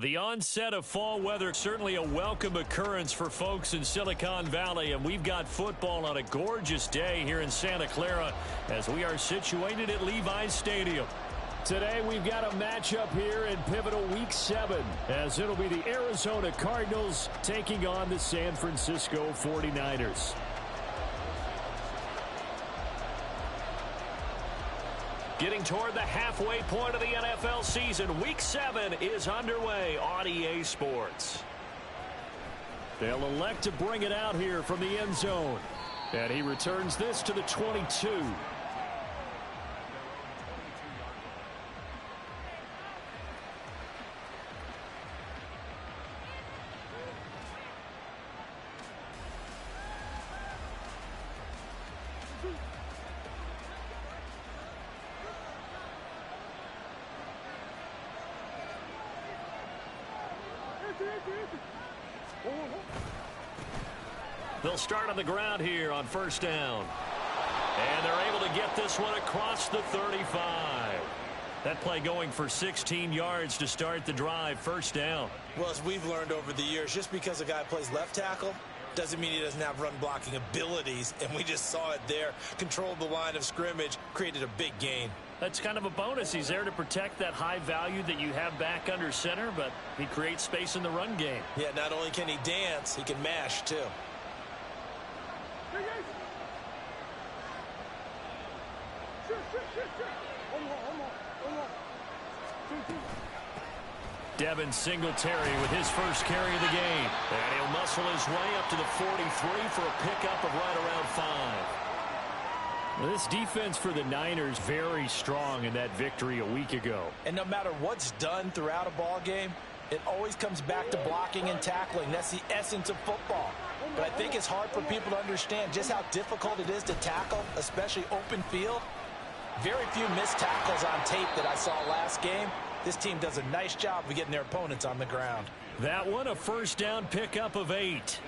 The onset of fall weather, certainly a welcome occurrence for folks in Silicon Valley, and we've got football on a gorgeous day here in Santa Clara as we are situated at Levi's Stadium. Today we've got a matchup here in pivotal Week 7 as it'll be the Arizona Cardinals taking on the San Francisco 49ers. Getting toward the halfway point of the NFL season, Week 7 is underway on EA Sports. They'll elect to bring it out here from the end zone. And he returns this to the 22. They'll start on the ground here on first down. And they're able to get this one across the 35. That play going for 16 yards to start the drive, first down. Well, as we've learned over the years, just because a guy plays left tackle doesn't mean he doesn't have run blocking abilities, and we just saw it there. Controlled the line of scrimmage, created a big gain. That's kind of a bonus. He's there to protect that high value that you have back under center, but he creates space in the run game. Yeah, not only can he dance, he can mash too. Devin Singletary with his first carry of the game. And he'll muscle his way up to the 43 for a pickup of right around 5. Well, this defense for the Niners very strong in that victory a week ago. And no matter what's done throughout a ball game, it always comes back to blocking and tackling. That's the essence of football. But I think it's hard for people to understand just how difficult it is to tackle, especially open field. Very few missed tackles on tape that I saw last game. This team does a nice job of getting their opponents on the ground. That one, a first down pickup of 8.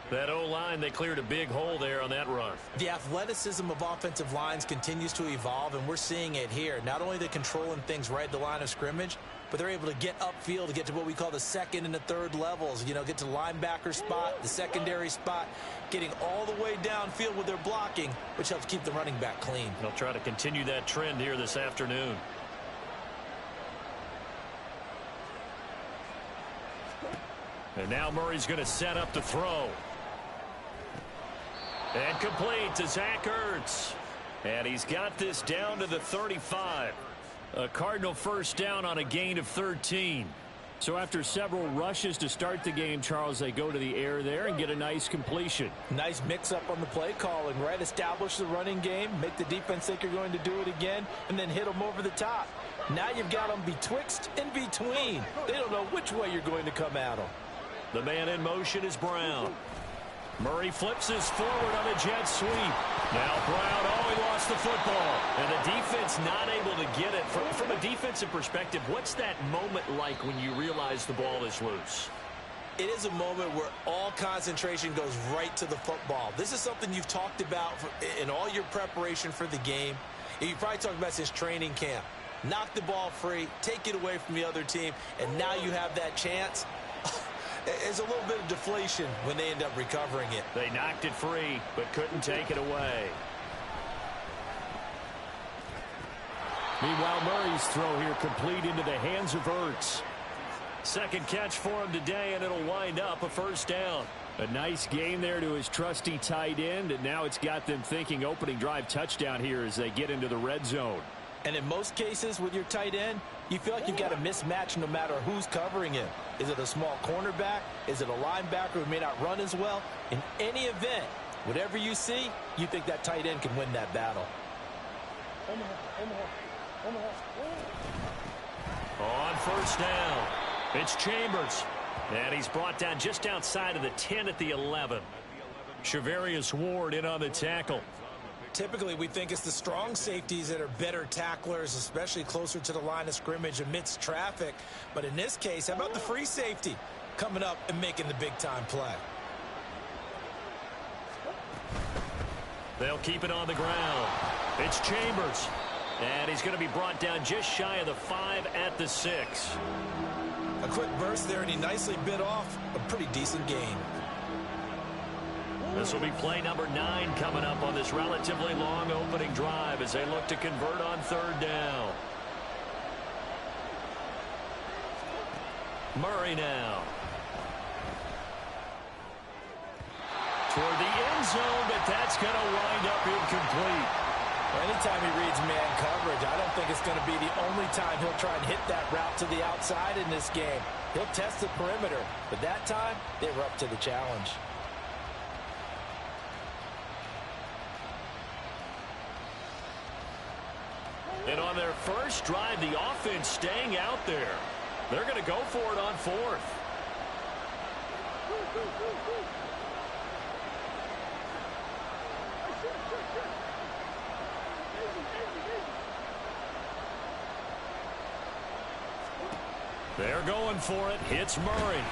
That O-line, they cleared a big hole there on that run. The athleticism of offensive lines continues to evolve, and we're seeing it here. Not only are they controlling things right at the line of scrimmage, but they're able to get upfield to get to what we call the second and the third levels. You know, get to the linebacker spot, the secondary spot, getting all the way downfield with their blocking, which helps keep the running back clean. They'll try to continue that trend here this afternoon. And now Murray's going to set up the throw. And complete to Zach Ertz. And he's got this down to the 35. A Cardinal first down on a gain of 13. So after several rushes to start the game, Charles, they go to the air there and get a nice completion. Nice mix-up on the play calling, right? Establish the running game, make the defense think you're going to do it again, and then hit them over the top. Now you've got them betwixt and between. They don't know which way you're going to come at them. The man in motion is Brown. Murray flips his forward on a jet sweep. Now Brown, he lost the football. And the defense not able to get it. From a defensive perspective, what's that moment like when you realize the ball is loose? It is a moment where all concentration goes right to the football. This is something you've talked about in all your preparation for the game. You probably talked about since training camp. Knock the ball free, take it away from the other team, and now you have that chance. There's a little bit of deflation when they end up recovering it. They knocked it free, but couldn't take it away. Meanwhile, Murray's throw here complete into the hands of Ertz. Second catch for him today, and it'll wind up a first down. A nice gain there to his trusty tight end, and now it's got them thinking opening drive touchdown here as they get into the red zone. And in most cases with your tight end, you feel like you've got a mismatch no matter who's covering him. Is it a small cornerback? Is it a linebacker who may not run as well? In any event, whatever you see, you think that tight end can win that battle. On first down, it's Chambers. And he's brought down just outside of the 10 at the 11. Shavarius Ward in on the tackle. Typically, we think it's the strong safeties that are better tacklers, especially closer to the line of scrimmage amidst traffic. But in this case, how about the free safety coming up and making the big-time play? They'll keep it on the ground. It's Chambers. And he's going to be brought down just shy of the 5 at the 6. A quick burst there, and he nicely bit off a pretty decent gain. This will be play number 9 coming up on this relatively long opening drive as they look to convert on 3rd down. Murray now. Toward the end zone, but that's going to wind up incomplete. Well, anytime he reads man coverage, I don't think it's going to be the only time he'll try and hit that route to the outside in this game. He'll test the perimeter, but that time, they were up to the challenge. And on their first drive, the offense staying out there. They're going to go for it on 4th. They're going for it. Hits Murray.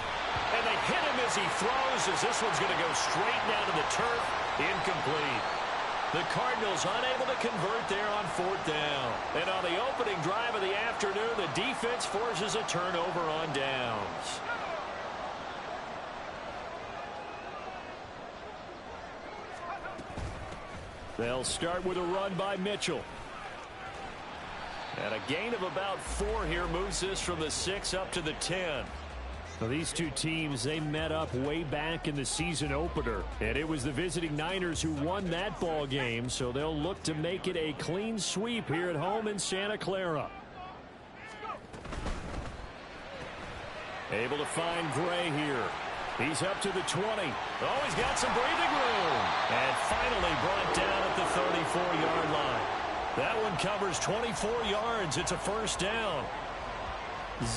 And they hit him as he throws, as this one's going to go straight down to the turf. Incomplete. The Cardinals unable to convert there on 4th down. And on the opening drive of the afternoon, the defense forces a turnover on downs. They'll start with a run by Mitchell. And a gain of about 4 here moves this from the 6 up to the 10. Well, these two teams, they met up way back in the season opener. And it was the visiting Niners who won that ball game, so they'll look to make it a clean sweep here at home in Santa Clara. Able to find Gray here. He's up to the 20. Oh, he's got some breathing room. And finally brought down at the 34-yard line. That one covers 24 yards. It's a first down.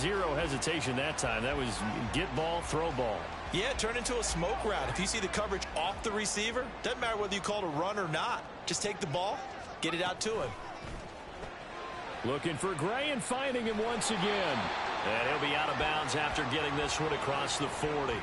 Zero hesitation that time. That was get ball, throw ball. Yeah, turn into a smoke route. If you see the coverage off the receiver, doesn't matter whether you call it a run or not. Just take the ball, get it out to him. Looking for Gray and finding him once again. And he'll be out of bounds after getting this one across the 40.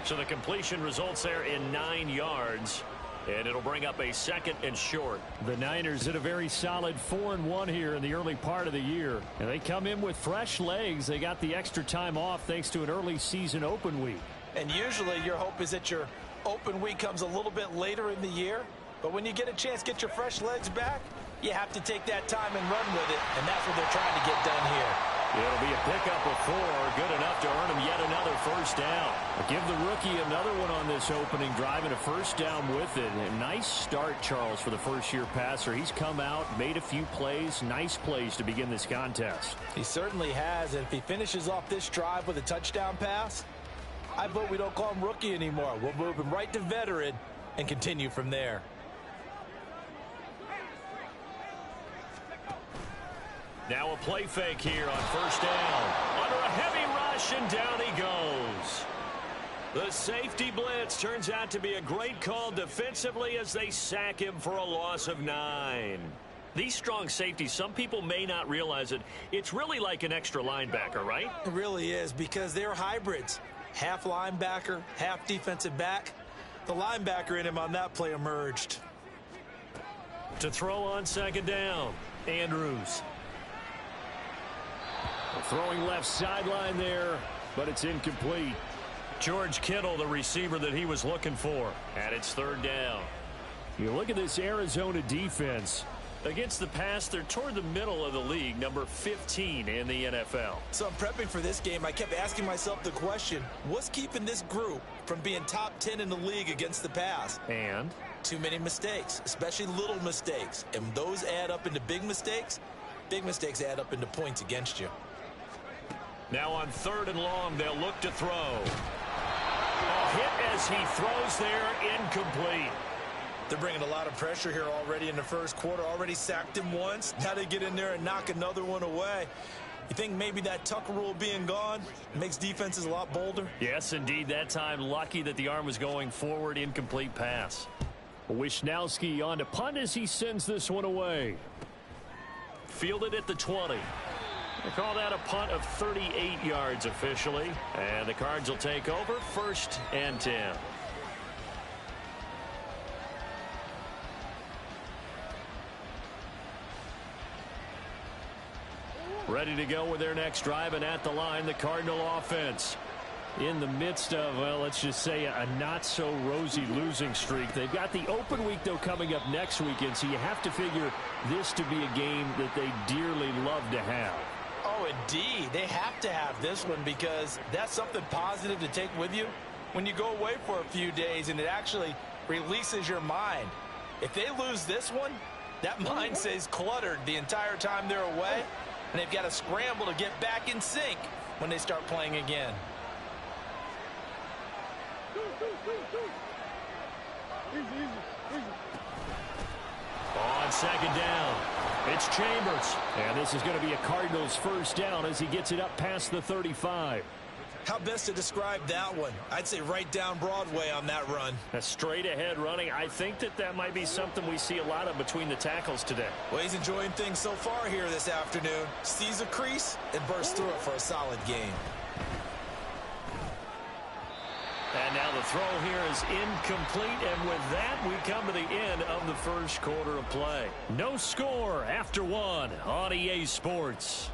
So the completion results there in 9 yards. And it'll bring up a 2nd and short. The Niners hit a very solid 4-1 here in the early part of the year. And they come in with fresh legs. They got the extra time off thanks to an early season open week. And usually your hope is that your open week comes a little bit later in the year. But when you get a chance to get your fresh legs back, you have to take that time and run with it. And that's what they're trying to get done here. It'll be a pickup of 4, good enough to earn him yet another first down. Give the rookie another one on this opening drive and a first down with it. A nice start, Charles, for the first-year passer. He's come out, made a few plays, nice plays to begin this contest. He certainly has, and if he finishes off this drive with a touchdown pass, I vote we don't call him rookie anymore. We'll move him right to veteran and continue from there. Now a play fake here on first down. Under a heavy rush, and down he goes. The safety blitz turns out to be a great call defensively as they sack him for a loss of 9. These strong safeties, some people may not realize it. It's really like an extra linebacker, right? It really is, because they're hybrids. Half linebacker, half defensive back. The linebacker in him on that play emerged. To throw on 2nd down, Andrews. Throwing left sideline there, but it's incomplete. George Kittle, the receiver that he was looking for. And it's 3rd down. You look at this Arizona defense. Against the pass, they're toward the middle of the league, number 15 in the NFL. So I'm prepping for this game. I kept asking myself the question, what's keeping this group from being top 10 in the league against the pass? And? Too many mistakes, especially little mistakes. And those add up into big mistakes. Big mistakes add up into points against you. Now on 3rd and long, they'll look to throw. A hit as he throws there, incomplete. They're bringing a lot of pressure here already in the first quarter. Already sacked him once. Now they get in there and knock another one away. You think maybe that Tucker rule being gone makes defenses a lot bolder? Yes, indeed. That time, lucky that the arm was going forward. Incomplete pass. Wisnowski on to punt as he sends this one away. Fielded at the 20. They call that a punt of 38 yards officially. And the Cards will take over 1st and 10. Ready to go with their next drive, and at the line, the Cardinal offense. In the midst of, well, let's just say a not-so-rosy losing streak. They've got the open week, though, coming up next weekend, so you have to figure this to be a game that they dearly love to have. Oh, indeed. They have to have this one because that's something positive to take with you when you go away for a few days, and it actually releases your mind. If they lose this one, that mind stays cluttered the entire time they're away, and they've got to scramble to get back in sync when they start playing again. On second down, it's Chambers. And this is going to be a Cardinals first down as he gets it up past the 35. How best to describe that one? I'd say right down Broadway on that run. A straight ahead running. I think that might be something we see a lot of between the tackles today. Well, he's enjoying things so far here this afternoon. Sees a crease and bursts through it for a solid gain. And now the throw here is incomplete, and with that, we come to the end of the first quarter of play. No score after one on EA Sports.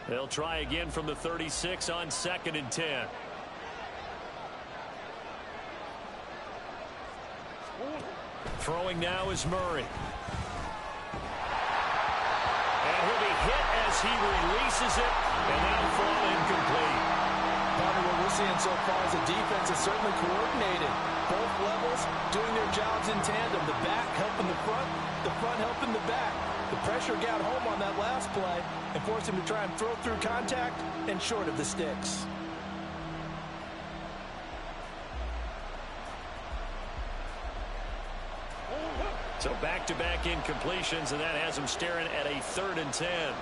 They'll try again from the 36 on 2nd and 10. Throwing now is Murray. And he'll be hit as he releases it, and that'll fall incomplete. Part of what we're seeing so far is the defense is certainly coordinated. Both levels doing their jobs in tandem. The back helping the front helping the back. The pressure got home on that last play and forced him to try and throw through contact and short of the sticks. So back-to-back incompletions, and that has him staring at a 3rd and 10.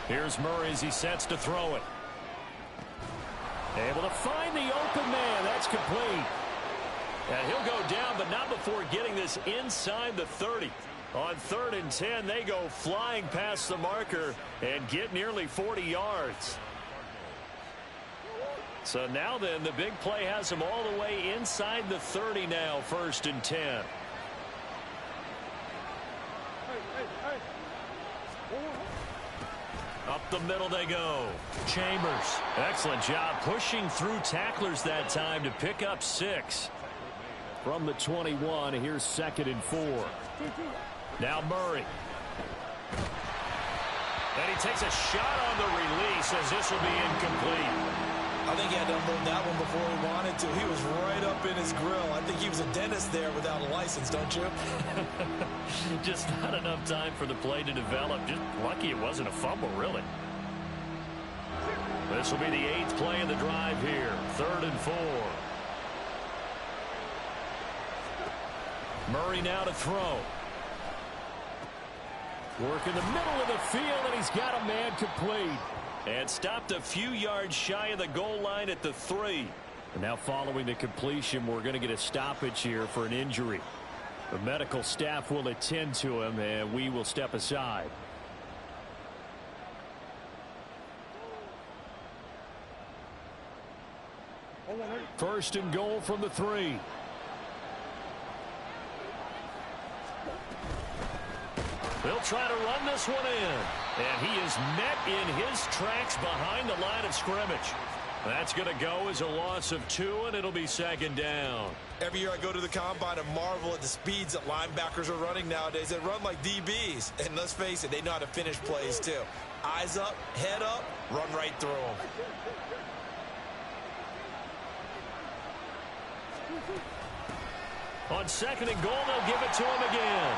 Here's Murray as he sets to throw it. Able to find the open man. That's complete. And he'll go down, but not before getting this inside the 30. On 3rd and 10, they go flying past the marker and get nearly 40 yards. So now then, the big play has them all the way inside the 30 now, 1st and 10. Up the middle they go. Chambers, excellent job pushing through tacklers that time to pick up 6. From the 21, here's 2nd and 4. Now Murray. And he takes a shot on the release as this will be incomplete. I think he had to unload that one before he wanted to. He was right up in his grill. I think he was a dentist there without a license, don't you? Just not enough time for the play to develop. Just lucky it wasn't a fumble, really. This will be the 8th play of the drive here. 3rd and 4. Murray now to throw. Work in the middle of the field, and he's got a man complete. And stopped a few yards shy of the goal line at the 3. And now following the completion, we're going to get a stoppage here for an injury. The medical staff will attend to him, and we will step aside. First and goal from the 3. They'll try to run this one in. And he is met in his tracks behind the line of scrimmage. That's going to go as a loss of 2, and it'll be 2nd down. Every year I go to the combine and marvel at the speeds that linebackers are running nowadays. They run like DBs. And let's face it, they know how to finish plays too. Eyes up, head up, run right through them. On 2nd and goal, they'll give it to him again.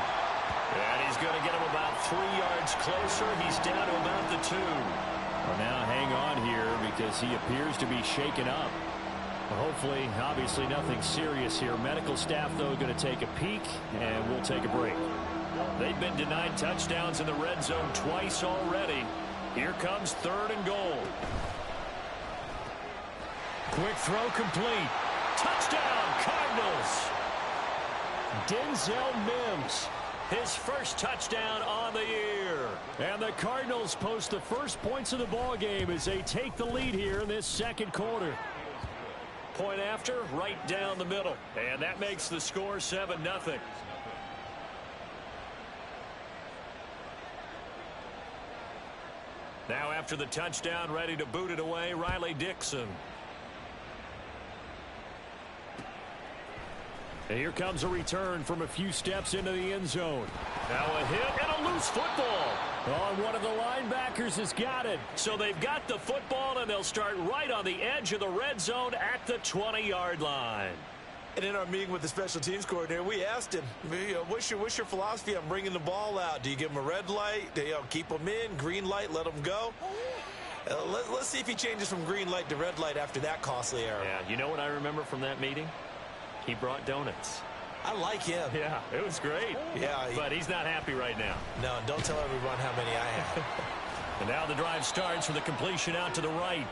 And he's going to get him about 3 yards closer. He's down to about the 2. Well, now hang on here because he appears to be shaken up. Hopefully, obviously nothing serious here. Medical staff, though, going to take a peek, and we'll take a break. They've been denied touchdowns in the red zone twice already. Here comes 3rd and goal. Quick throw complete. Touchdown, Cardinals. Denzel Mims his first touchdown on the year. And the Cardinals post the first points of the ball game as they take the lead here in this second quarter. Point after, right down the middle. And that makes the score 7-0. Now after the touchdown, ready to boot it away, Riley Dixon. And here comes a return from a few steps into the end zone. Now a hit and a loose football. Oh, one of the linebackers has got it. So they've got the football, and they'll start right on the edge of the red zone at the 20-yard line. And in our meeting with the special teams coordinator, we asked him, what's your philosophy on bringing the ball out? Do you give him a red light? Do you keep them in? Green light, let them go? Let's see if he changes from green light to red light after that costly error. Yeah, you know what I remember from that meeting? He brought donuts. I like him. Yeah, it was great. Yeah, but he's not happy right now. No, don't tell everyone how many I have. And now the drive starts with a completion out to the right.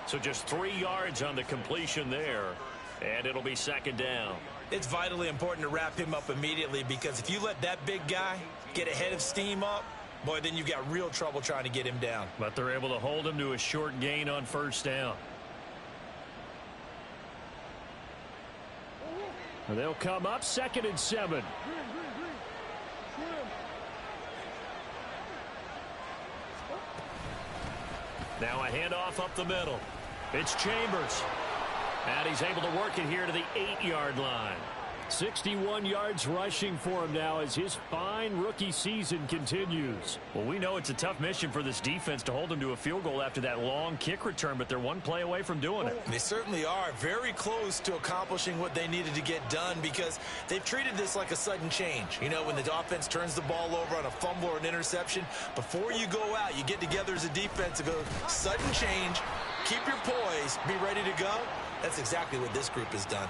So just 3 yards on the completion there. And it'll be second down. It's vitally important to wrap him up immediately, because if you let that big guy get ahead of steam up, boy, then you've got real trouble trying to get him down. But they're able to hold him to a short gain on first down. And they'll come up 2nd and 7. Now a handoff up the middle. It's Chambers. And he's able to work it here to the 8-yard line. 61 yards rushing for him now as his fine rookie season continues. Well, we know it's a tough mission for this defense to hold him to a field goal after that long kick return, but they're one play away from doing it. They certainly are very close to accomplishing what they needed to get done, because they've treated this like a sudden change. You know, when the offense turns the ball over on a fumble or an interception, before you go out, you get together as a defense and go, sudden change, keep your poise, be ready to go. That's exactly what this group has done.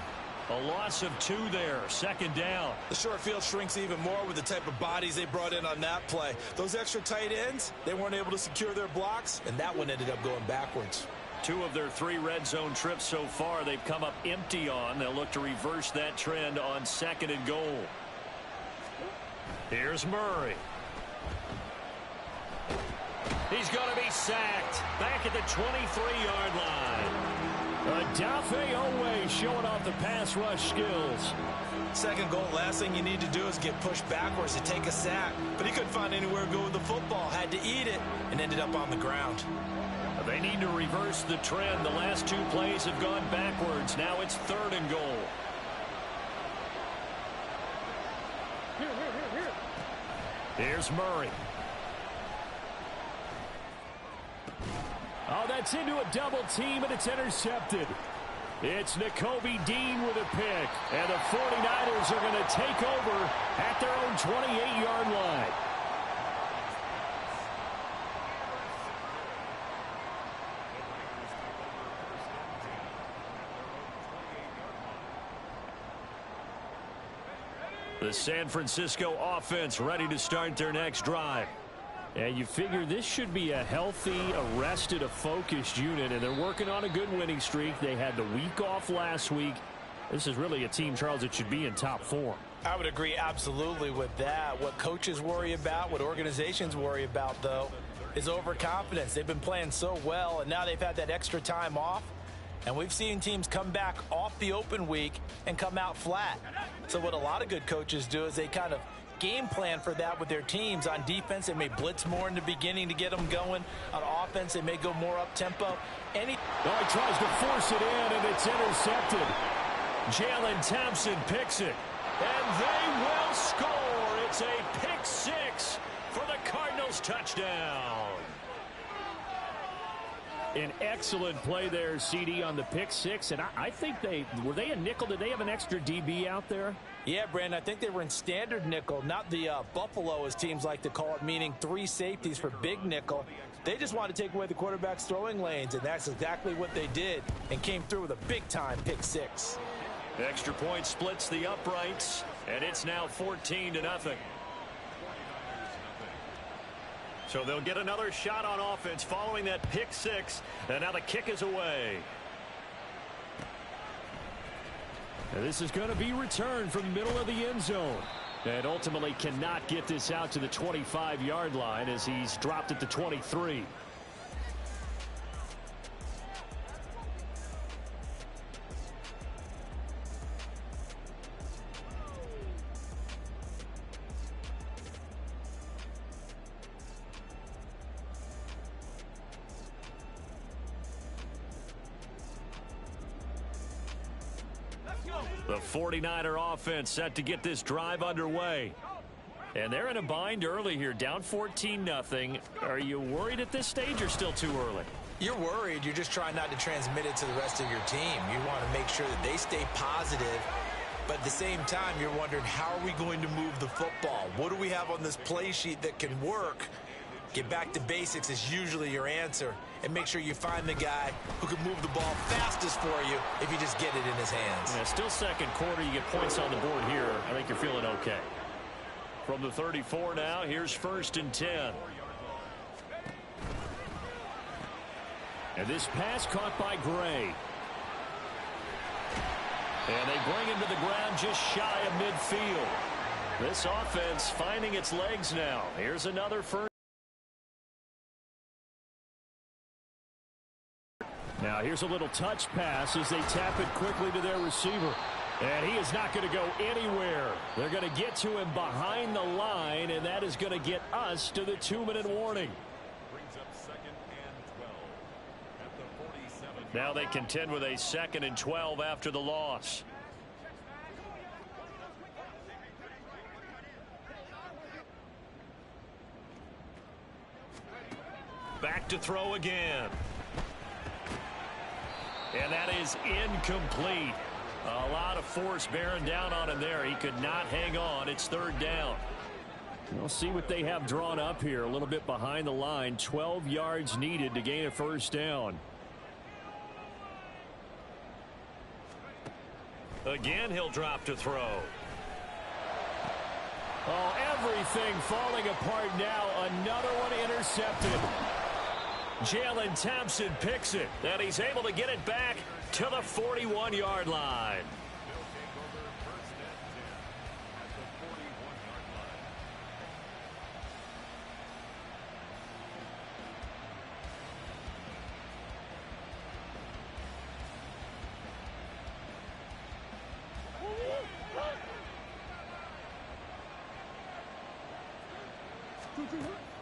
A loss of 2 there, second down. The short field shrinks even more with the type of bodies they brought in on that play. Those extra tight ends, they weren't able to secure their blocks, and that one ended up going backwards. 2 of their 3 red zone trips so far, they've come up empty on. They'll look to reverse that trend on 2nd and goal. Here's Murray. He's going to be sacked back at the 23-yard line. Adafe Owe showing off the pass rush skills. Second goal, last thing you need to do is get pushed backwards to take a sack. But he couldn't find anywhere to go with the football. Had to eat it and ended up on the ground. They need to reverse the trend. The last 2 plays have gone backwards. Now it's 3rd and goal. Here's Murray. Oh, that's into a double team, and it's intercepted. It's Nakobe Dean with a pick, and the 49ers are going to take over at their own 28-yard line. The San Francisco offense ready to start their next drive. And you figure this should be a healthy, arrested, a focused unit, and they're working on a good winning streak. They had the week off last week. This is really a team, Charles, that should be in top form. I would agree absolutely with that. What coaches worry about, what organizations worry about, though, is overconfidence. They've been playing so well, and now they've had that extra time off. And we've seen teams come back off the open week and come out flat. So what a lot of good coaches do is they kind of game plan for that with their teams. On defense, they may blitz more in the beginning to get them going. On offense, they may go more up-tempo. He tries to force it in, and it's intercepted. Jalen Thompson picks it, and they will score. It's a pick 6 for the Cardinals touchdown. An excellent play there, CD, on the pick 6. And I think were they a nickel? Did they have an extra DB out there? Yeah, Brandon, I think they were in standard nickel, not the Buffalo, as teams like to call it, meaning 3 safeties for big nickel. They just wanted to take away the quarterback's throwing lanes, and that's exactly what they did, and came through with a big-time pick 6. Extra point splits the uprights, and it's now 14-0. So they'll get another shot on offense following that pick 6, and now the kick is away. And this is going to be returned from the middle of the end zone. And ultimately cannot get this out to the 25-yard line as he's dropped at the 23. The 49er offense set to get this drive underway. And they're in a bind early here, down 14-0. Are you worried at this stage or still too early? You're worried. You're just trying not to transmit it to the rest of your team. You want to make sure that they stay positive. But at the same time, you're wondering, how are we going to move the football? What do we have on this play sheet that can work? Get back to basics is usually your answer. And make sure you find the guy who can move the ball fastest for you if you just get it in his hands. Yeah, still second quarter. You get points on the board here. I think you're feeling okay. From the 34 now, here's 1st and 10. And this pass caught by Gray. And they bring him to the ground just shy of midfield. This offense finding its legs now. Here's another first. Now here's a little touch pass as they tap it quickly to their receiver. And he is not going to go anywhere. They're going to get to him behind the line, and that is going to get us to the 2-minute warning. Brings up 2nd and 12 at the 47. Now they contend with a 2nd and 12 after the loss. Back to throw again. And that is incomplete. A lot of force bearing down on him there. He could not hang on. It's 3rd down. We'll see what they have drawn up here. A little bit behind the line. 12 yards needed to gain a 1st down. Again, he'll drop to throw. Oh, everything falling apart now. Another one intercepted. Jalen Thompson picks it, and he's able to get it back to the 41-yard line.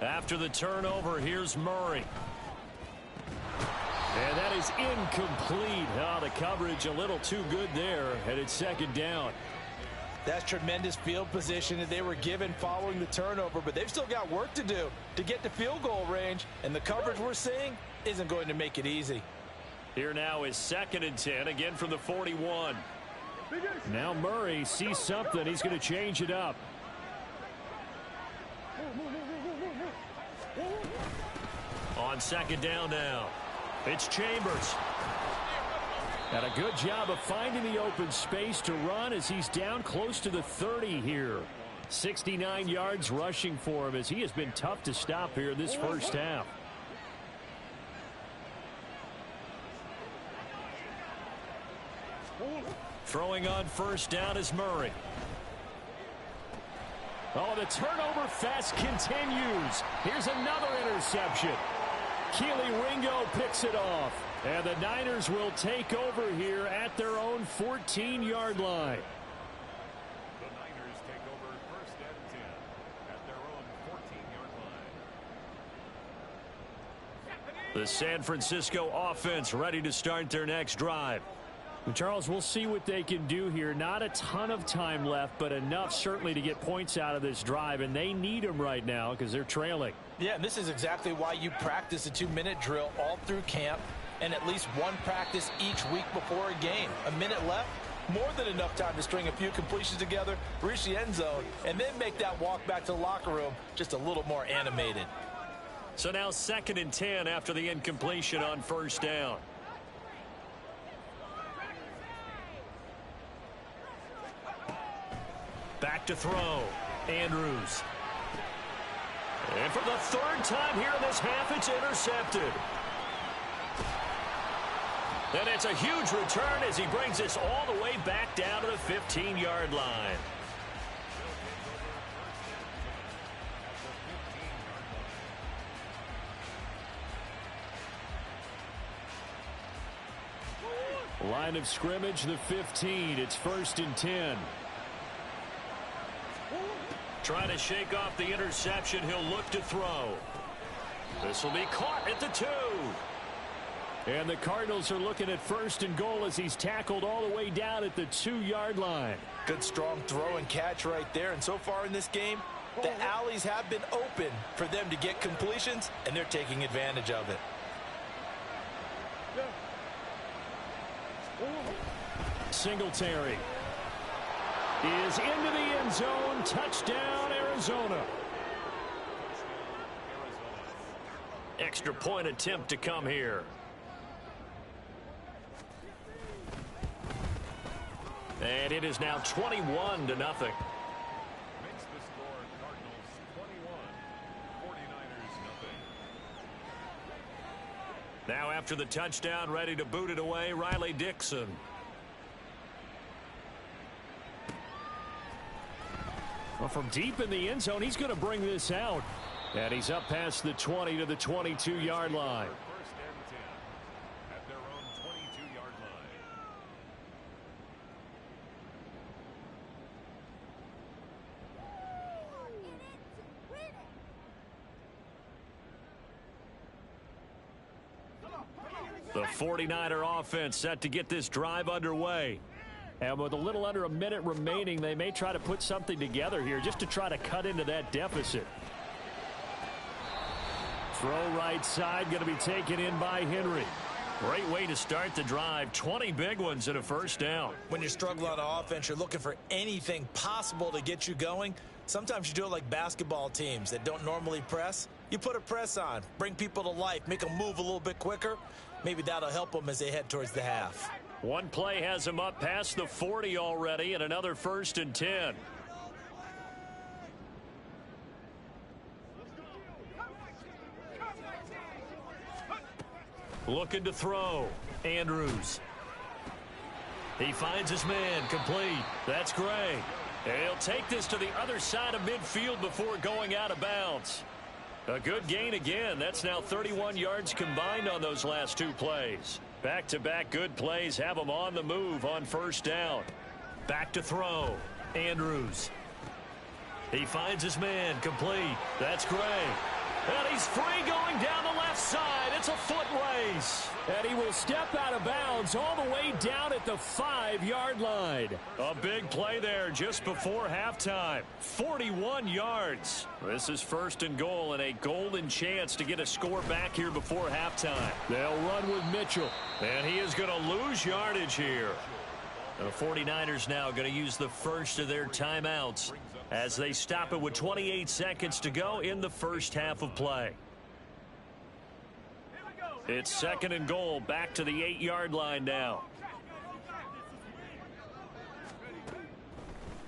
After the turnover, here's Murray. And that is incomplete. Oh, the coverage a little too good there, and it's 2nd down. That's tremendous field position that they were given following the turnover, but they've still got work to do to get to field goal range, and the coverage we're seeing isn't going to make it easy. Here now is 2nd and 10, again from the 41. Now Murray sees something. He's going to change it up. On 2nd down now. It's Chambers. And a good job of finding the open space to run as he's down close to the 30 here. 69 yards rushing for him as he has been tough to stop here this 1st half. Throwing on 1st down is Murray. Oh, the turnover fest continues. Here's another interception. Keely Ringo picks it off. And the Niners will take over here at their own 14-yard line. The Niners take over 1st and 10 at their own 14-yard line. The San Francisco offense ready to start their next drive. And Charles, we'll see what they can do here. Not a ton of time left, but enough certainly to get points out of this drive, and they need them right now because they're trailing. Yeah, and this is exactly why you practice a 2-minute drill all through camp and at least one practice each week before a game. A minute left, more than enough time to string a few completions together, reach the end zone, and then make that walk back to the locker room just a little more animated. So now 2nd and 10 after the incompletion on 1st down. Back to throw. Andrews. And for the 3rd time here in this half, it's intercepted. And it's a huge return as he brings this all the way back down to the 15-yard line. Line of scrimmage, the 15. It's 1st and 10. Trying to shake off the interception. He'll look to throw. This will be caught at the 2. And the Cardinals are looking at 1st and goal as he's tackled all the way down at the 2-yard line. Good strong throw and catch right there. And so far in this game, the alleys have been open for them to get completions, and they're taking advantage of it. Singletary is into the end zone. Touchdown, Arizona. Extra point attempt to come here. And it is now 21-0. Makes the score Cardinals 21, 49ers nothing. Now after the touchdown, ready to boot it away, Riley Dixon. Well, from deep in the end zone, he's going to bring this out. And he's up past the 20 to the 22-yard line. 1st and 10 at their own 22-yard line. The 49er offense set to get this drive underway. And with a little under a minute remaining, they may try to put something together here just to try to cut into that deficit. Throw right side, going to be taken in by Henry. Great way to start the drive. 20 big ones and a 1st down. When you're struggling on offense, you're looking for anything possible to get you going. Sometimes you do it like basketball teams that don't normally press. You put a press on, bring people to life, make them move a little bit quicker. Maybe that'll help them as they head towards the half. One play has him up past the 40 already, and another 1st and 10. Looking to throw. Andrews. He finds his man. Complete. That's Gray. He'll take this to the other side of midfield before going out of bounds. A good gain again. That's now 31 yards combined on those last 2 plays. Back-to-back good plays have them on the move on 1st down. Back to throw. Andrews. He finds his man. Complete. That's Gray. And he's free going down the left side. It's a foot race. And he will step out of bounds all the way down at the 5-yard line. A big play there just before halftime. 41 yards. This is 1st and goal and a golden chance to get a score back here before halftime. They'll run with Mitchell. And he is going to lose yardage here. The 49ers now going to use the first of their timeouts as they stop it with 28 seconds to go in the first half of play. It's 2nd and goal, back to the 8-yard line now.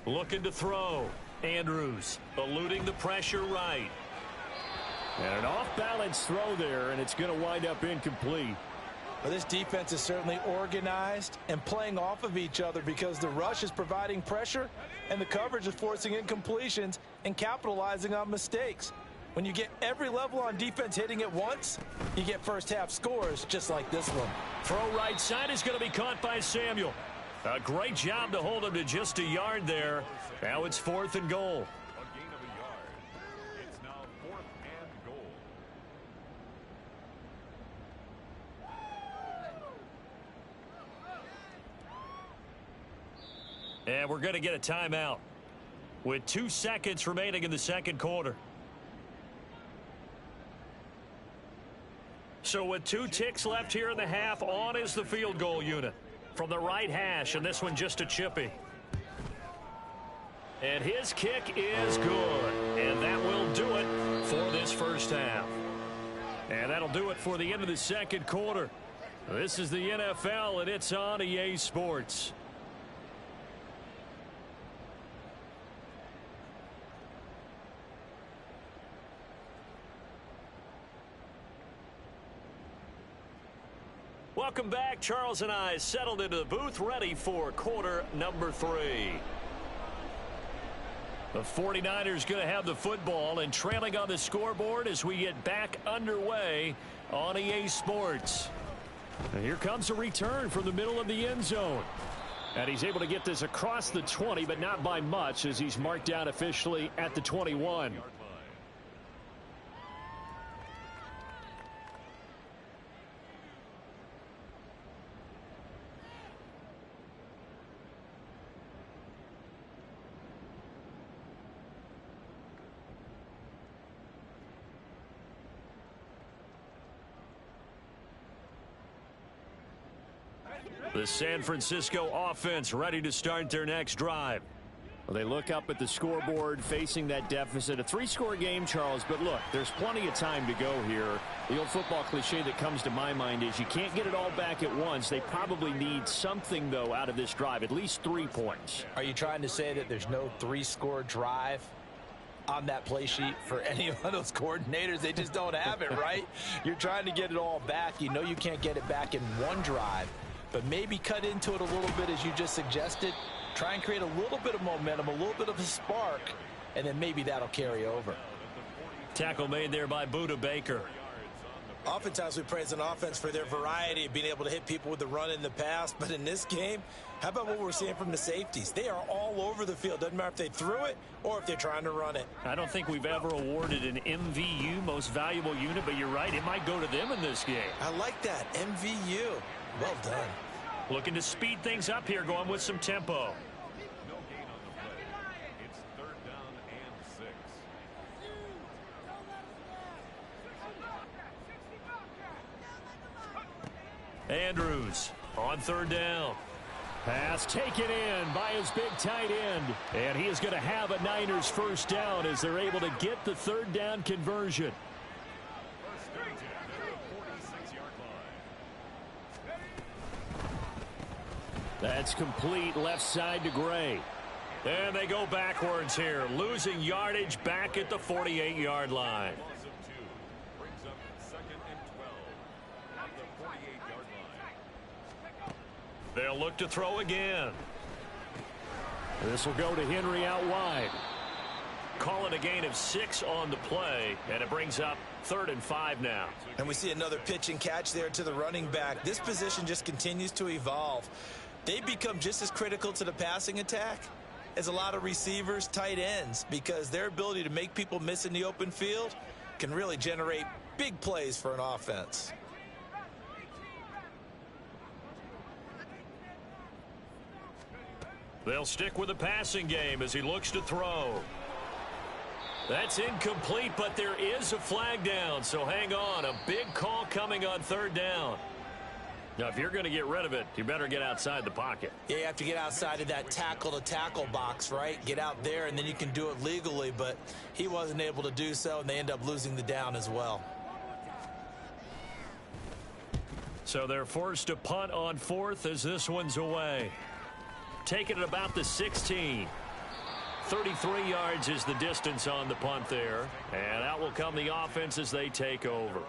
Looking to throw. Andrews eluding the pressure right. And an off-balance throw there, and it's going to wind up incomplete. Well, this defense is certainly organized and playing off of each other because the rush is providing pressure and the coverage is forcing incompletions and capitalizing on mistakes. When you get every level on defense hitting at once, you get first half scores just like this one. Throw right side is going to be caught by Samuel. A great job to hold him to just a yard there. Now it's 4th and goal. A gain of a yard. It's now 4th and goal. And we're going to get a timeout with 2 seconds remaining in the 2nd quarter. So with 2 ticks left here in the half, on is the field goal unit from the right hash, and this one just a chippy. And his kick is good, and that will do it for this first half. And that'll do it for the end of the 2nd quarter. This is the NFL, and it's on EA Sports. Welcome back. Charles and I settled into the booth, ready for quarter number 3. The 49ers going to have the football and trailing on the scoreboard as we get back underway on EA Sports. And here comes a return from the middle of the end zone. And he's able to get this across the 20, but not by much, as he's marked down officially at the 21. The San Francisco offense ready to start their next drive. Well, they look up at the scoreboard facing that deficit. A 3-score game, Charles, but look, there's plenty of time to go here. The old football cliche that comes to my mind is you can't get it all back at once. They probably need something, though, out of this drive, at least 3 points. Are you trying to say that there's no 3-score drive on that play sheet for any of those coordinators? They just don't have it, right? You're trying to get it all back. You know you can't get it back in one drive, but maybe cut into it a little bit as you just suggested. Try and create a little bit of momentum, a little bit of a spark, and then maybe that'll carry over. Tackle made there by Buda Baker. Oftentimes we praise an offense for their variety of being able to hit people with the run in the past, but in this game, how about what we're seeing from the safeties? They are all over the field. Doesn't matter if they threw it or if they're trying to run it. I don't think we've ever awarded an MVU, most valuable unit, but you're right, it might go to them in this game. I like that, MVU. Well done. Looking to speed things up here, going with some tempo. No gain on the play. It's 3rd down and 6. Andrews on 3rd down. Pass taken in by his big tight end. And he is going to have a Niners 1st down as they're able to get the 3rd down conversion. First and 10 at the 46-yard line. That's complete left side to Gray. And they go backwards here, losing yardage back at the 48-yard line. Loss of 2 brings up 2nd and 12 at the 48-yard line. They'll look to throw again. This will go to Henry out wide. Call it a gain of 6 on the play, and it brings up 3rd and 5 now. And we see another pitch and catch there to the running back. This position just continues to evolve. They become just as critical to the passing attack as a lot of receivers, tight ends, because their ability to make people miss in the open field can really generate big plays for an offense. They'll stick with the passing game as he looks to throw. That's incomplete, but there is a flag down, so hang on. A big call coming on 3rd down. Now, if you're going to get rid of it, you better get outside the pocket. Yeah, you have to get outside of that tackle-to-tackle box, right? Get out there, and then you can do it legally, but he wasn't able to do so, and they end up losing the down as well. So they're forced to punt on 4th as this one's away. Taking it about the 16. 33 yards is the distance on the punt there. And out will come the offense as they take over.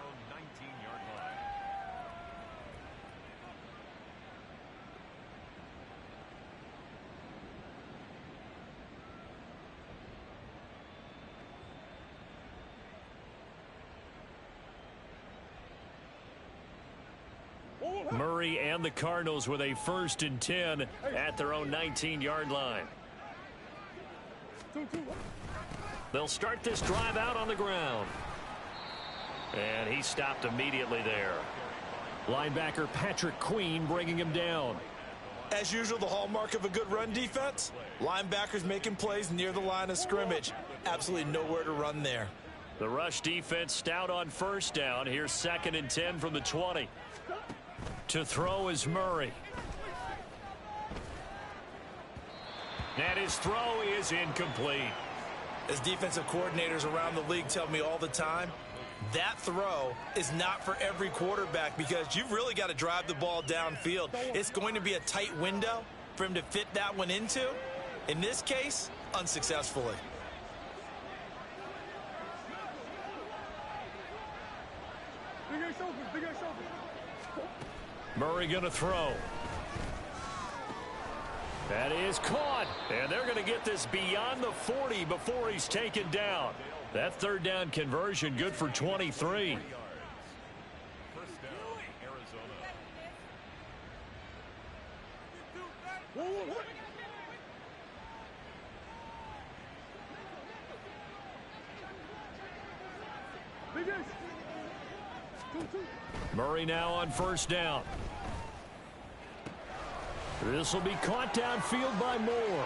Murray and the Cardinals with a 1st and 10 at their own 19-yard line. They'll start this drive out on the ground. And he stopped immediately there. Linebacker Patrick Queen bringing him down. As usual, the hallmark of a good run defense, linebackers making plays near the line of scrimmage. Absolutely nowhere to run there. The rush defense stout on 1st down. Here's 2nd and 10 from the 20. To throw is Murray. And his throw is incomplete. As defensive coordinators around the league tell me all the time, that throw is not for every quarterback because you've really got to drive the ball downfield. It's going to be a tight window for him to fit that one into. In this case, unsuccessfully. Murray going to throw. That is caught. And they're going to get this beyond the 40 before he's taken down. That 3rd down conversion good for 23. Murray now on first down. This will be caught downfield by Moore.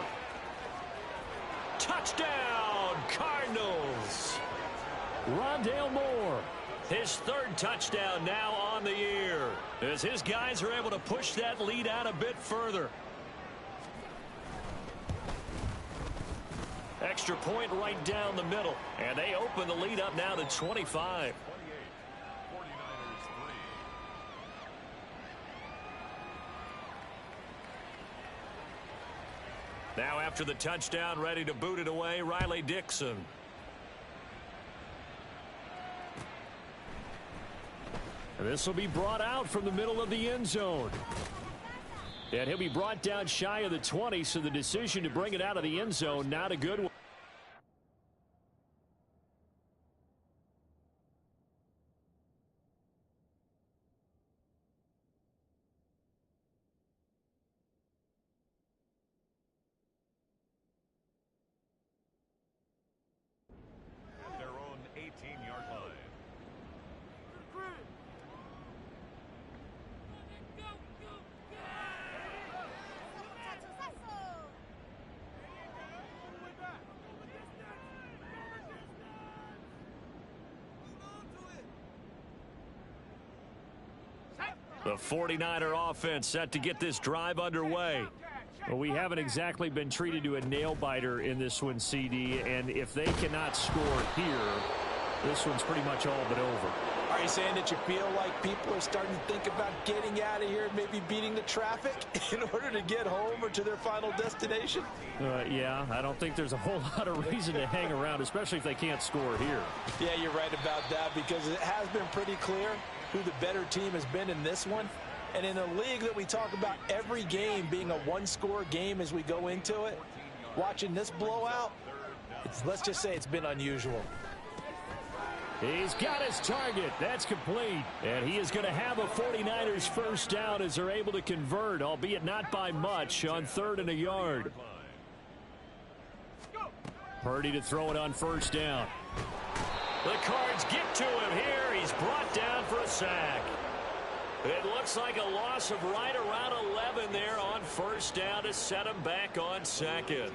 Touchdown, Cardinals. Rondale Moore, his third touchdown now on the year, as his guys are able to push that lead out a bit further. Extra point right down the middle, and they open the lead up now to 25. Now after the touchdown, ready to boot it away, Riley Dixon. This will be brought out from the middle of the end zone. And he'll be brought down shy of the 20, so the decision to bring it out of the end zone, not a good one. At their own 18-yard line. The 49er offense set to get this drive underway. Well, we haven't exactly been treated to a nail-biter in this one, CD, and if they cannot score here, this one's pretty much all but over. Are you saying that you feel like people are starting to think about getting out of here and maybe beating the traffic in order to get home or to their final destination? Yeah, I don't think there's a whole lot of reason to hang around, especially if they can't score here. Yeah, you're right about that, because it has been pretty clear who the better team has been in this one. And in a league that we talk about every game being a one-score game as we go into it, watching this blowout, let's just say it's been unusual. He's got his target. That's complete. And he is going to have a 49ers first down as they're able to convert, albeit not by much, on 3rd and a yard. Purdy to throw it on first down. The Cards get to him here. He's brought down for a sack. It looks like a loss of right around 11 there on first down to set him back on second.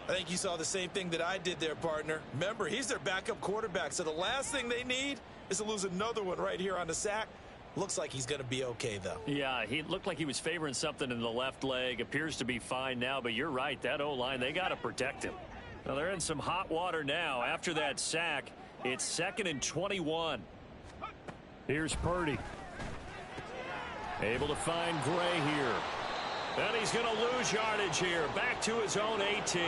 I think you saw the same thing that I did there, partner. Remember, he's their backup quarterback, so the last thing they need is to lose another one right here on the sack. Looks like he's going to be okay, though. Yeah, he looked like he was favoring something in the left leg. Appears to be fine now, but you're right. That O-line, they got to protect him. Now, they're in some hot water now. After that sack, it's 2nd and 21. Here's Purdy. Able to find Gray here. And he's going to lose yardage here. Back to his own 18.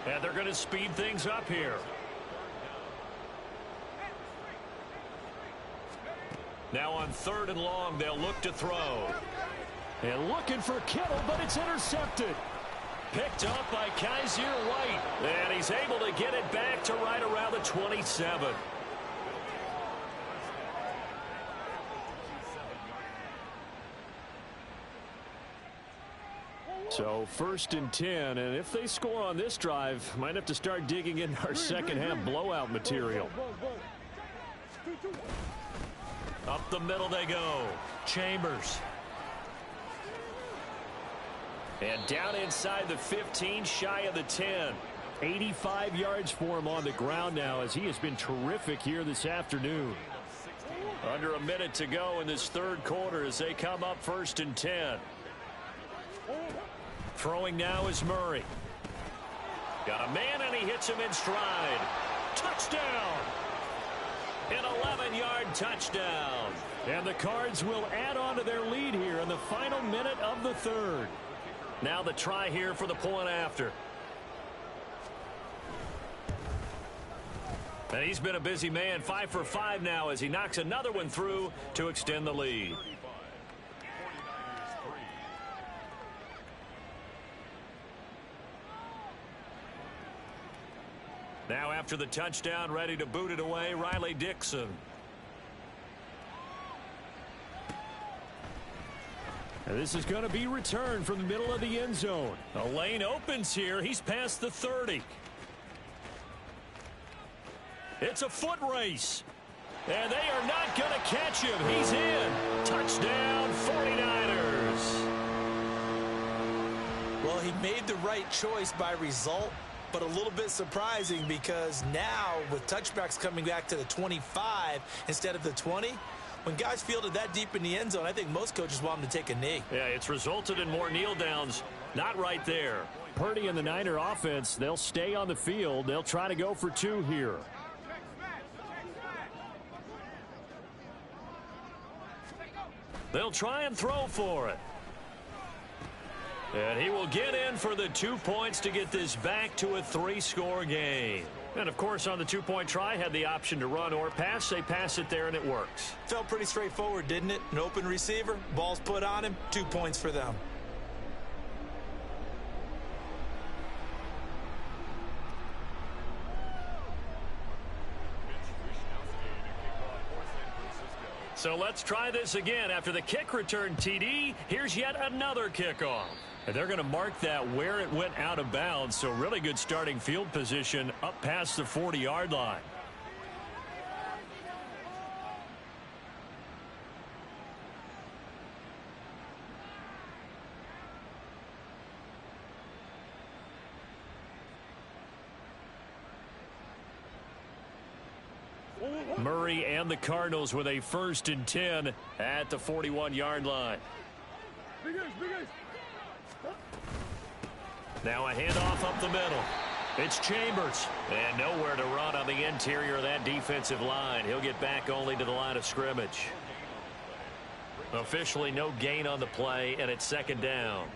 And they're going to speed things up here. Now on 3rd and long, they'll look to throw. And looking for Kittle, but it's intercepted. Picked up by Kaiser White. And he's able to get it back to right around the 27. So 1st and 10, and if they score on this drive, might have to start digging in our second half blowout material. Up the middle they go. Chambers. And down inside the 15, shy of the 10. 85 yards for him on the ground now, as he has been terrific here this afternoon. Under a minute to go in this 3rd quarter as they come up 1st and 10. Throwing now is Murray. Got a man, and he hits him in stride. Touchdown! An 11-yard touchdown. And the Cards will add on to their lead here in the final minute of the 3rd. Now the try here for the point after. And he's been a busy man, 5 for 5 now as he knocks another one through to extend the lead. Now after the touchdown, ready to boot it away, Riley Dixon. And this is going to be returned from the middle of the end zone. A lane opens here. He's past the 30. It's a foot race. And they are not going to catch him. He's in. Touchdown, 49ers. Well, he made the right choice by result, but a little bit surprising because now with touchbacks coming back to the 25 instead of the 20, when guys fielded that deep in the end zone, I think most coaches want them to take a knee. Yeah, it's resulted in more kneel downs. Not right there. Purdy and the Niner offense, they'll stay on the field. They'll try to go for 2 here. They'll try and throw for it. And he will get in for the 2 points to get this back to a 3-score game. And, of course, on the 2-point try, had the option to run or pass. They pass it there, and it works. Felt pretty straightforward, didn't it? An open receiver, ball's put on him, 2 points for them. So let's try this again. After the kick return TD, here's yet another kickoff. And they're going to mark that where it went out of bounds. So really good starting field position up past the 40-yard line. Murray and the Cardinals with a 1st and 10 at the 41-yard line. Now a handoff up the middle. It's Chambers. And nowhere to run on the interior of that defensive line. He'll get back only to the line of scrimmage. Officially no gain on the play, and it's 2nd down.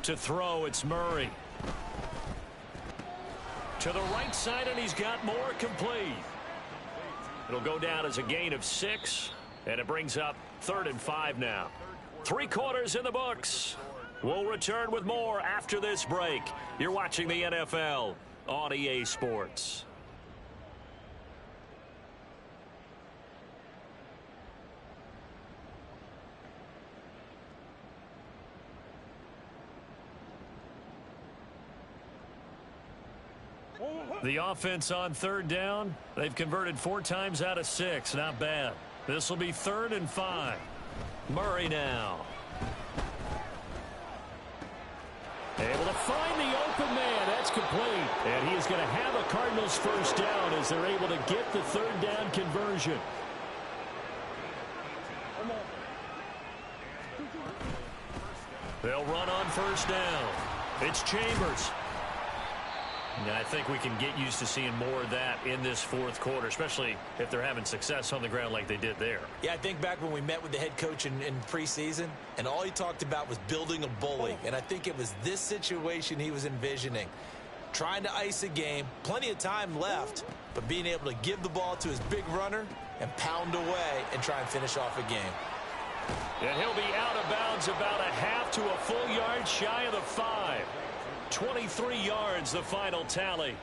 To throw, it's Murray. To the right side, and he's got more, complete. It'll go down as a gain of 6, and it brings up 3rd and 5 now. 3 quarters in the books. We'll return with more after this break. You're watching the NFL on EA Sports. The offense on 3rd down. They've converted 4 times out of 6. Not bad. This will be 3rd and 5. Murray now. Able to find the open man. That's complete. And he is going to have a Cardinals 1st down as they're able to get the 3rd down conversion. They'll run on 1st down. It's Chambers. And I think we can get used to seeing more of that in this 4th quarter, especially if they're having success on the ground like they did there. Yeah, I think back when we met with the head coach in preseason, and all he talked about was building a bully. And I think it was this situation he was envisioning. Trying to ice a game, plenty of time left, but being able to give the ball to his big runner and pound away and try and finish off a game. And he'll be out of bounds about a half to a full yard shy of the 5. 23 yards, the final tally.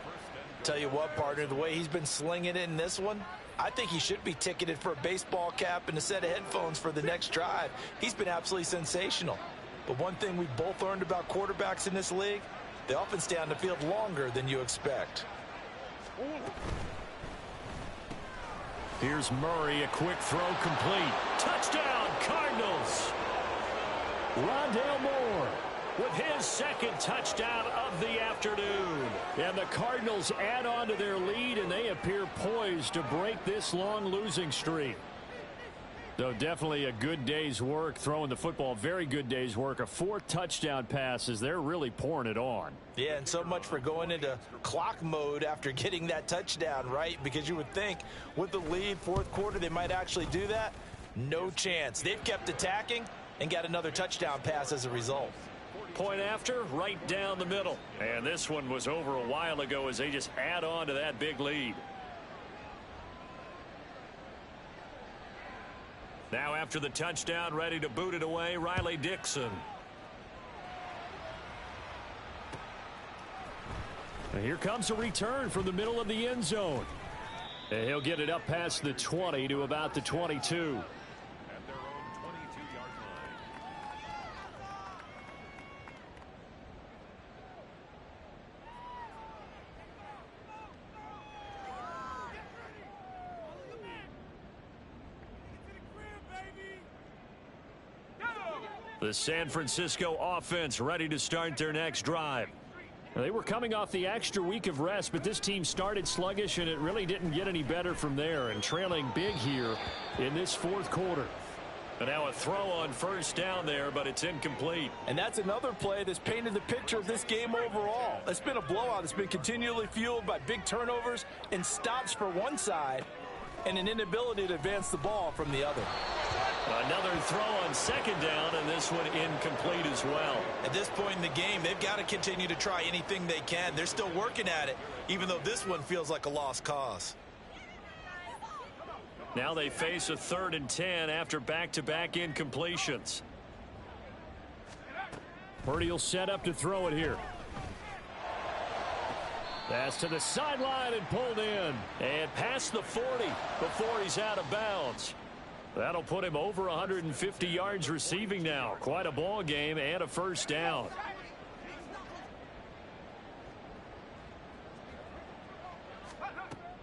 Tell you what, partner, the way he's been slinging it in this one, I think he should be ticketed for a baseball cap and a set of headphones for the next drive. He's been absolutely sensational. But one thing we both learned about quarterbacks in this league, they often stay on the field longer than you expect. Here's Murray, a quick throw complete. Touchdown, Cardinals. Rondale Moore with his 2nd touchdown of the afternoon. And the Cardinals add on to their lead, and they appear poised to break this long losing streak. So definitely a good day's work throwing the football. Very good day's work. A 4 touchdown passes. They're really pouring it on. Yeah, and so much for going into clock mode after getting that touchdown, right? Because you would think with the lead, 4th quarter, they might actually do that. No chance. They've kept attacking and got another touchdown pass as a result. Point after, right down the middle. And this one was over a while ago as they just add on to that big lead. Now after the touchdown, ready to boot it away, Riley Dixon. And here comes a return from the middle of the end zone. And he'll get it up past the 20 to about the 22. At their own 22-yard The San Francisco offense ready to start their next drive. They were coming off the extra week of rest, but this team started sluggish, and it really didn't get any better from there, and trailing big here in this fourth quarter. And now a throw on first down there, but it's incomplete. And that's another play that's painted the picture of this game overall. It's been a blowout. It's been continually fueled by big turnovers and stops for one side and an inability to advance the ball from the other. Another throw on second down, and this one incomplete as well. At this point in the game, they've got to continue to try anything they can. They're still working at it, even though this one feels like a lost cause. Now they face a 3rd and 10 after back-to-back incompletions. Purdy will set up to throw it here. Pass to the sideline and pulled in. And past the 40 before he's out of bounds. That'll put him over 150 yards receiving now. Quite a ball game and a first down.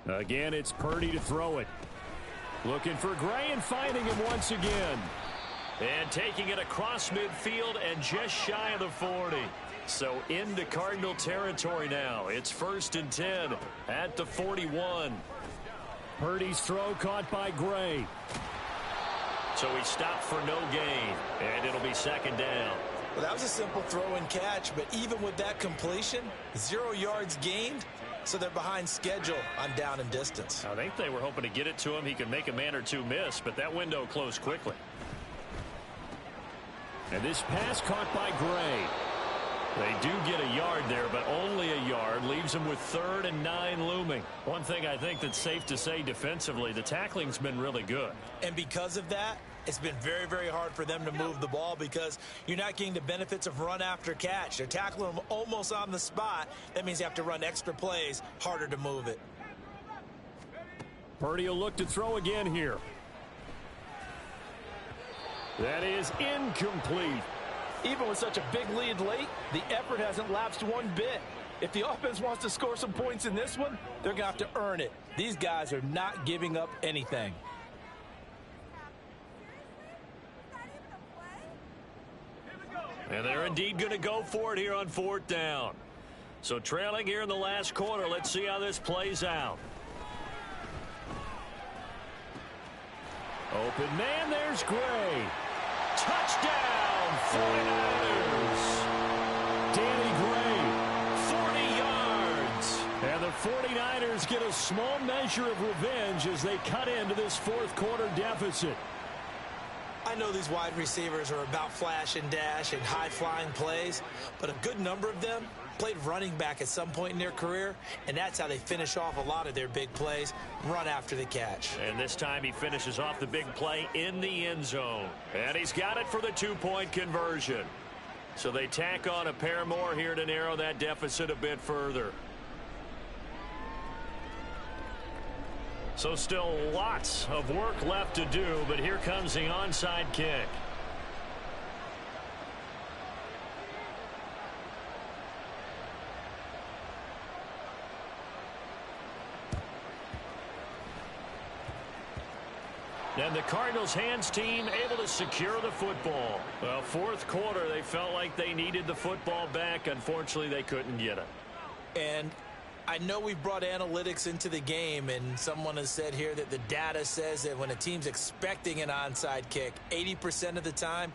Again, it's Purdy to throw it. Looking for Gray and finding him once again. And taking it across midfield and just shy of the 40. So into Cardinal territory now. It's 1st and 10 at the 41. Purdy's throw caught by Gray. So he stopped for no gain, and it'll be 2nd down. Well, that was a simple throw and catch, but even with that completion, 0 yards gained, so they're behind schedule on down and distance. I think they were hoping to get it to him. He could make a man or two miss, but that window closed quickly. And this pass caught by Gray. They do get a yard there, but only a yard. Leaves them with 3rd and 9 looming. One thing I think that's safe to say defensively, the tackling's been really good. And because of that, it's been very, very hard for them to move the ball because you're not getting the benefits of run after catch. They're tackling them almost on the spot. That means you have to run extra plays, harder to move it. Purdy will look to throw again here. That is incomplete. Even with such a big lead late, the effort hasn't lapsed one bit. If the offense wants to score some points in this one, they're going to have to earn it. These guys are not giving up anything. And they're indeed going to go for it here on 4th down. So trailing here in the last quarter, let's see how this plays out. Open man, there's Gray. Touchdown, 49ers. Danny Gray, 40 yards. And the 49ers get a small measure of revenge as they cut into this fourth quarter deficit. I know these wide receivers are about flash and dash and high-flying plays, but a good number of them played running back at some point in their career, and that's how they finish off a lot of their big plays, run after the catch. And this time he finishes off the big play in the end zone. And he's got it for the 2-point conversion. So they tack on a pair more here to narrow that deficit a bit further. So still lots of work left to do, but here comes the onside kick. And the Cardinals hands team able to secure the football. Well, fourth quarter, they felt like they needed the football back. Unfortunately, they couldn't get it. And I know we brought analytics into the game, and someone has said here that the data says that when a team's expecting an onside kick, 80% of the time,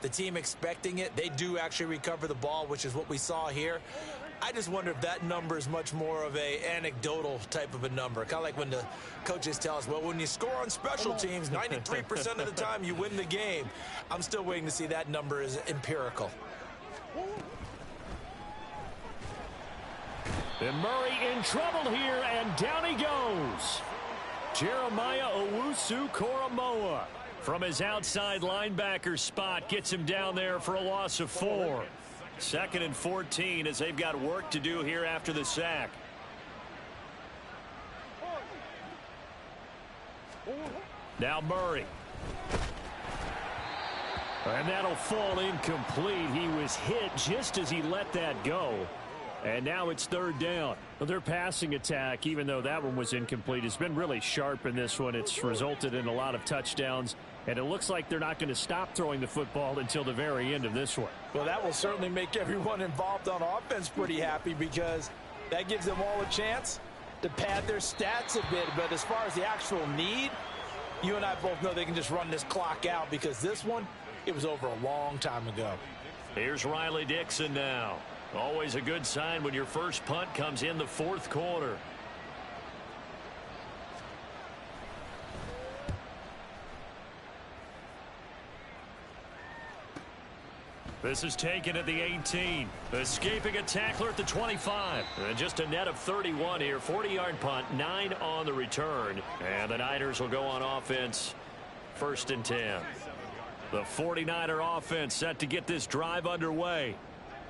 the team expecting it, they do actually recover the ball, which is what we saw here. I just wonder if that number is much more of a anecdotal type of a number. Kind of like when the coaches tell us, well, when you score on special teams, 93% of the time you win the game. I'm still waiting to see that number is empirical. And Murray in trouble here, and down he goes. Jeremiah Owusu-Koramoah from his outside linebacker spot gets him down there for a loss of 4. 2nd and 14 as they've got work to do here after the sack. Now Murray. And that'll fall incomplete. He was hit just as he let that go. And now it's 3rd down. Well, their passing attack, even though that one was incomplete, has been really sharp in this one. It's resulted in a lot of touchdowns. And it looks like they're not going to stop throwing the football until the very end of this one. Well, that will certainly make everyone involved on offense pretty happy because that gives them all a chance to pad their stats a bit. But as far as the actual need, you and I both know they can just run this clock out because this one, it was over a long time ago. Here's Riley Dixon now. Always a good sign when your first punt comes in the 4th quarter. This is taken at the 18. Escaping a tackler at the 25. And just a net of 31 here. 40-yard punt, 9 on the return. And the Niners will go on offense. 1st and 10. The 49er offense set to get this drive underway.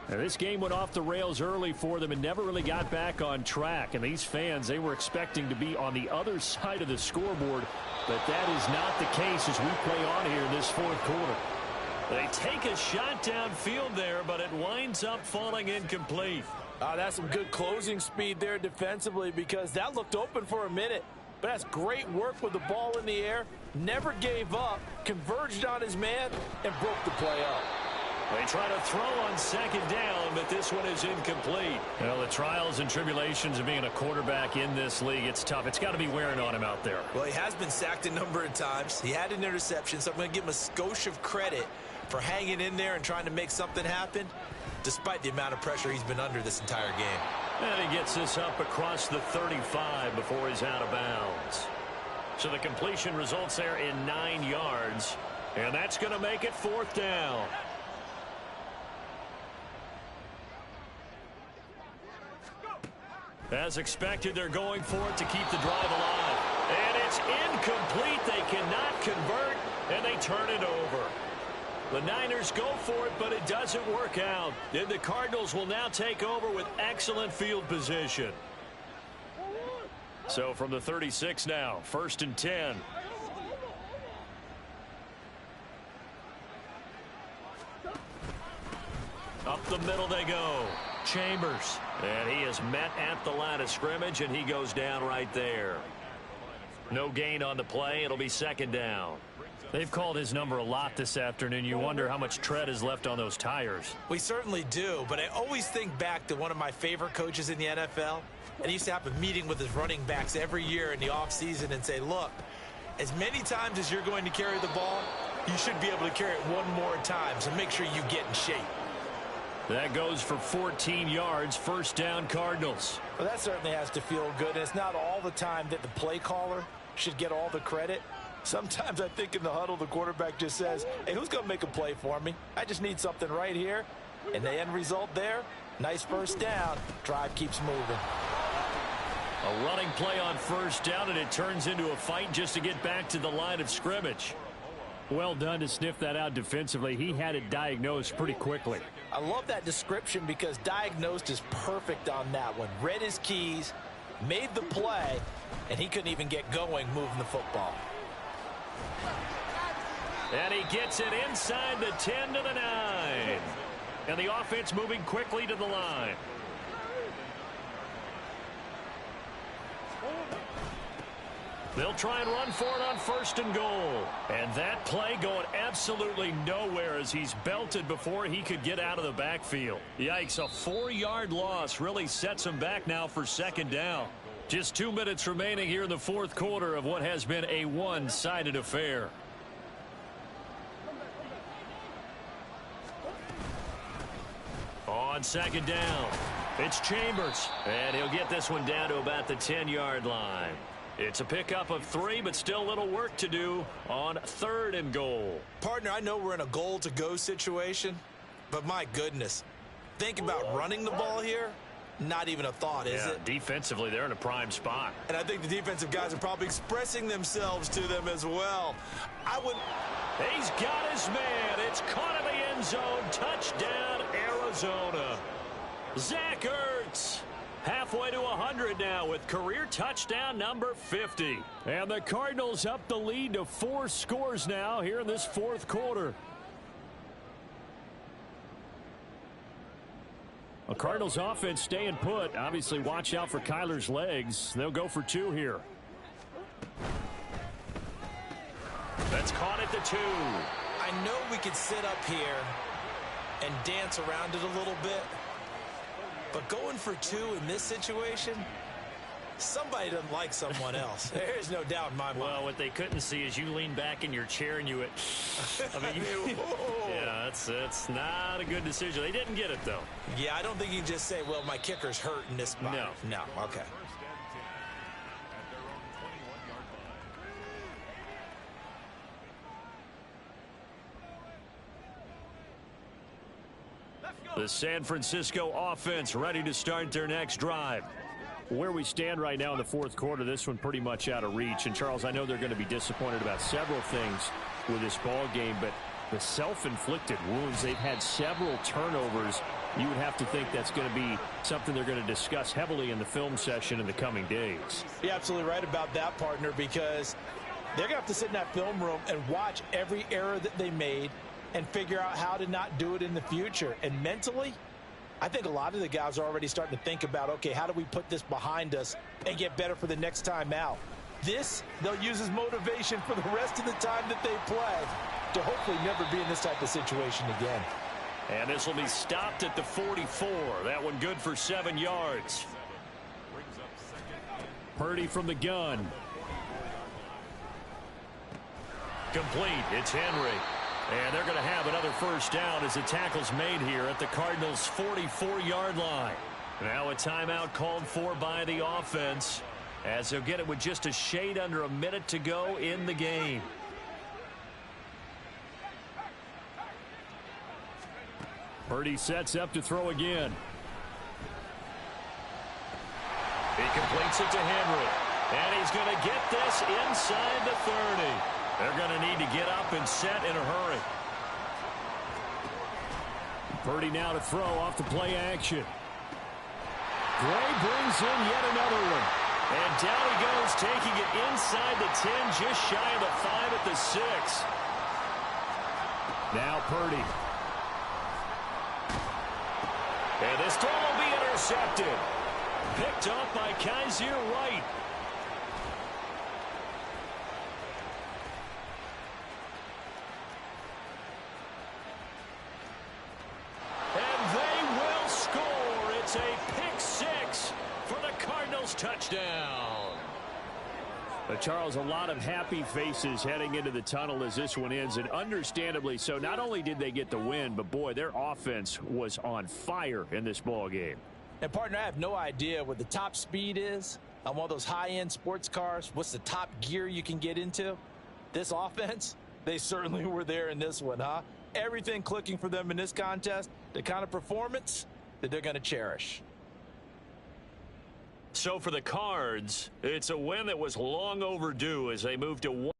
Now, this game went off the rails early for them and never really got back on track. And these fans, they were expecting to be on the other side of the scoreboard. But that is not the case as we play on here in this 4th quarter. They take a shot downfield there, but it winds up falling incomplete. That's some good closing speed there defensively because that looked open for a minute. But that's great work with the ball in the air. Never gave up, converged on his man, and broke the play up. They try to throw on 2nd down, but this one is incomplete. You know, the trials and tribulations of being a quarterback in this league, it's tough. It's got to be wearing on him out there. Well, he has been sacked a number of times. He had an interception, so I'm going to give him a skosh of credit for hanging in there and trying to make something happen, despite the amount of pressure he's been under this entire game. And he gets this up across the 35 before he's out of bounds. So the completion results there in 9 yards, and that's going to make it 4th down. As expected, they're going for it to keep the drive alive. And it's incomplete. They cannot convert, and they turn it over. The Niners go for it, but it doesn't work out. And the Cardinals will now take over with excellent field position. So from the 36 now, 1st and 10. Up the middle they go. Chambers. And he is met at the line of scrimmage, and he goes down right there. No gain on the play. It'll be 2nd down. They've called his number a lot this afternoon. You wonder how much tread is left on those tires. We certainly do, but I always think back to one of my favorite coaches in the NFL. And he used to have a meeting with his running backs every year in the offseason and say, look, as many times as you're going to carry the ball, you should be able to carry it one more time, so make sure you get in shape. That goes for 14 yards, 1st down Cardinals. Well, that certainly has to feel good. And it's not all the time that the play caller should get all the credit. Sometimes I think in the huddle, the quarterback just says, hey, who's going to make a play for me? I just need something right here. And the end result there, nice 1st down. Drive keeps moving. A running play on 1st down, and it turns into a fight just to get back to the line of scrimmage. Well done to sniff that out defensively. He had it diagnosed pretty quickly. I love that description because diagnosed is perfect on that one. Read his keys, made the play, and he couldn't even get going moving the football. And he gets it inside the 10 to the 9. And the offense moving quickly to the line. They'll try and run for it on 1st and goal. And that play going absolutely nowhere as he's belted before he could get out of the backfield. Yikes, a 4-yard loss really sets him back now for 2nd down. Just 2 minutes remaining here in the 4th quarter of what has been a one-sided affair. On 2nd down, it's Chambers. And he'll get this one down to about the 10-yard line. It's a pickup of 3, but still a little work to do on 3rd and goal. Partner, I know we're in a goal-to-go situation, but my goodness, think about running the ball here. Not even a thought, is it? Defensively, they're in a prime spot. And I think the defensive guys are probably expressing themselves to them as well. He's got his man. It's caught in the end zone. Touchdown, Arizona. Arizona. Zach Ertz. Halfway to 100 now with career touchdown number 50. And the Cardinals up the lead to 4 scores now here in this fourth quarter. A Cardinals offense staying put. Obviously, watch out for Kyler's legs. They'll go for 2 here. That's caught at the 2. I know we could sit up here and dance around it a little bit, but going for 2 in this situation, somebody doesn't like someone else. There's no doubt in my mind. Well, what they couldn't see is you lean back in your chair and you yeah, that's not a good decision. They didn't get it, though. Yeah, I don't think you can just say, well, my kicker's hurt in this spot. No, okay. The San Francisco offense ready to start their next drive. Where we stand right now in the fourth quarter, this one pretty much out of reach. And, Charles, I know they're going to be disappointed about several things with this ball game, but the self-inflicted wounds, they've had several turnovers. You would have to think that's going to be something they're going to discuss heavily in the film session in the coming days. You're absolutely right about that, partner, because they're going to have to sit in that film room and watch every error that they made and figure out how to not do it in the future. And mentally, I think a lot of the guys are already starting to think about, okay, how do we put this behind us and get better for the next time out? This, they'll use as motivation for the rest of the time that they play to hopefully never be in this type of situation again. And this will be stopped at the 44. That one good for 7 yards. Purdy from the gun. Complete. It's Henry. And they're going to have another first down as the tackle's made here at the Cardinals' 44-yard line. Now a timeout called for by the offense as they'll get it with just a shade under a minute to go in the game. Purdy sets up to throw again. He completes it to Henry. And he's going to get this inside the 30. They're going to need to get up and set in a hurry. Purdy now to throw off the play action. Gray brings in yet another one. And down he goes, taking it inside the 10, just shy of the 5 at the 6. Now Purdy. And this throw will be intercepted. Picked off by Kaiser White. And they will score. It's a pick 6 for the Cardinals touchdown. Charles, a lot of happy faces heading into the tunnel as this one ends, and understandably so. Not only did they get the win, but boy, their offense was on fire in this ball game. And partner, I have no idea what the top speed is on one of those high-end sports cars. What's the top gear you can get into? This offense, they certainly were there in this one, huh? Everything clicking for them in this contest, the kind of performance that they're going to cherish. So for the Cards, it's a win that was long overdue as they move to 1.